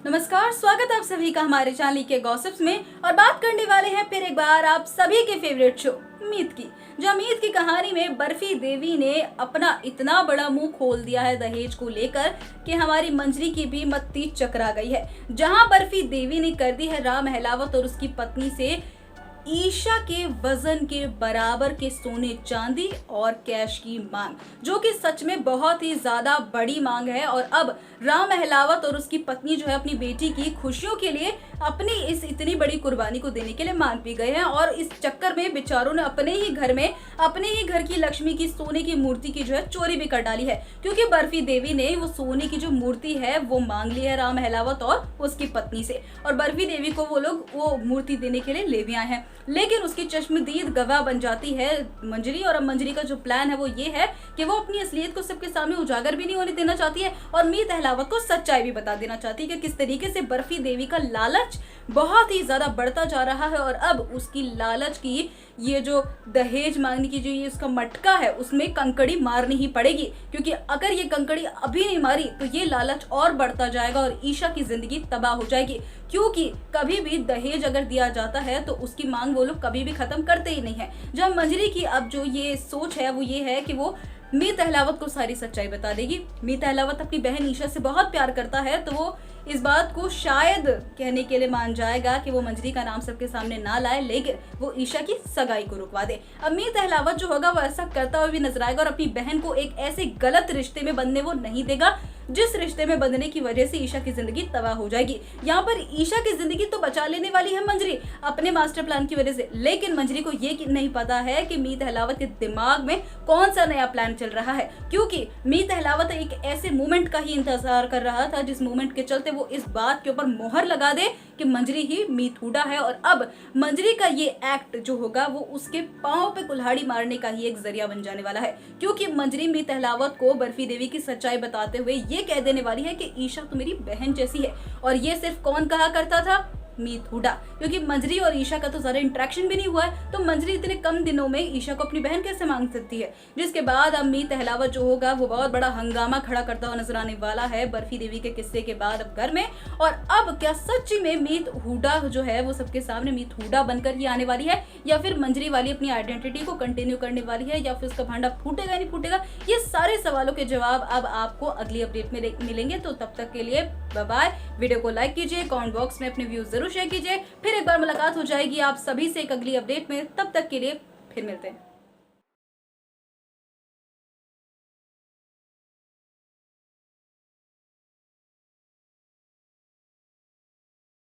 नमस्कार, स्वागत है आप सभी का हमारे चैनल के गॉसिप्स में। और बात करने वाले हैं फिर एक बार आप सभी के फेवरेट शो मीत की। जो मीत की कहानी में बर्फी देवी ने अपना इतना बड़ा मुंह खोल दिया है दहेज को लेकर कि हमारी मंजरी की भी मत्ती चकरा गई है। जहां बर्फी देवी ने कर दी है राम अहलावत और उसकी पत्नी से ईशा के वजन के बराबर के सोने चांदी और कैश की मांग, जो कि सच में बहुत ही ज्यादा बड़ी मांग है। और अब राम अहलावत और उसकी पत्नी जो है अपनी बेटी की खुशियों के लिए अपनी इस इतनी बड़ी कुर्बानी को देने के लिए मान भी गए हैं। और इस चक्कर में बेचारों ने अपने ही घर की लक्ष्मी की सोने की मूर्ति की जो है चोरी भी कर डाली है, क्योंकि बर्फी देवी ने वो सोने की जो मूर्ति है वो मांग ली है राम अहलावत और उसकी पत्नी से। और बर्फी देवी को वो लोग वो मूर्ति देने के लिए ले भी आए हैं, लेकिन उसकी चश्मदीद गवाह बन जाती है मंजरी। और अब मंजरी का जो प्लान है वो ये है कि वो अपनी असलियत को सबके सामने उजागर भी नहीं होने देना चाहती है और मीत अहलावत को सच्चाई भी बता देना चाहती है कि किस तरीके से बर्फी देवी का लालच बहुत ही ज्यादा बढ़ता जा रहा है। और अब उसकी लालच की ये जो दहेज मांगने की जो ये उसका मटका है उसमें कंकड़ी मारनी ही पड़ेगी, क्योंकि अगर ये कंकड़ी अभी नहीं मारी तो ये लालच और बढ़ता जाएगा और ईशा की जिंदगी तबाह हो जाएगी। क्योंकि कभी भी दहेज अगर दिया जाता है तो उसकी मांग वो लोग कभी भी खत्म करते ही नहीं है। जब मंजरी की अब जो ये सोच है वो ये है कि वो मीत अहलावत को सारी सच्चाई बता देगी। मीत अहलावत अपनी बहन ईशा से बहुत प्यार करता है, तो वो इस बात को शायद कहने के लिए मान जाएगा कि वो मंजरी का नाम सबके सामने ना लाए, लेकिन वो ईशा की सगाई को रुकवा दे। अब मीत अहलावत जो होगा वो ऐसा करता हुआ भी नजर आएगा और अपनी बहन को एक ऐसे गलत रिश्ते में बंधने वो नहीं देगा जिस रिश्ते में बंधने की वजह से ईशा की जिंदगी तबाह हो जाएगी। यहाँ पर ईशा की जिंदगी तो बचा लेने वाली है मंजरी अपने मास्टर प्लान की वजह से, लेकिन मंजरी को ये नहीं पता है कि मीत अहलावत के दिमाग में कौन सा नया प्लान चल रहा है। क्योंकि मीत अहलावत एक ऐसे मोमेंट का ही इंतजार कर रहा था जिस मोमेंट के चलते वो इस बात के ऊपर मोहर लगा दे कि मंजरी ही मीत हुडा है। और अब मंजरी का ये एक्ट जो होगा वो उसके पांव पे कुल्हाड़ी मारने का ही एक जरिया बन जाने वाला है, क्योंकि मंजरी मीत अहलावत को बर्फी देवी की सच्चाई बताते हुए ये कह देने वाली है कि ईशा तो मेरी बहन जैसी है। और ये सिर्फ कौन कहा करता था? मीत हुडा। क्योंकि मंजरी और ईशा का तो ज्यादा इंटरेक्शन भी नहीं हुआ है, तो मंजरी इतने कम दिनों में ईशा को अपनी बहन कैसे मांग सकती है। जिसके बाद अब मीत अहलावत जो होगा वो बहुत बड़ा हंगामा खड़ा करता हुआ नजर आने वाला है बर्फी देवी के किस्से के बाद अब घर में। और अब क्या सच्ची में मीत हुडा जो है वो सबके सामने मीत हुडा बनकर ही आने वाली है, या फिर मंजरी वाली अपनी आइडेंटिटी को कंटिन्यू करने वाली है, या फिर उसका भांडा फूटेगा नहीं फूटेगा? ये सारे सवालों के जवाब अब आपको अगली अपडेट में मिलेंगे। तो तब तक के लिए बाय बाय। वीडियो को लाइक कीजिए, कमेंट बॉक्स में अपने व्यूज जरूर शेयर कीजिए। फिर एक बार मुलाकात हो जाएगी आप सभी से एक अगली अपडेट में। तब तक के लिए फिर मिलते हैं।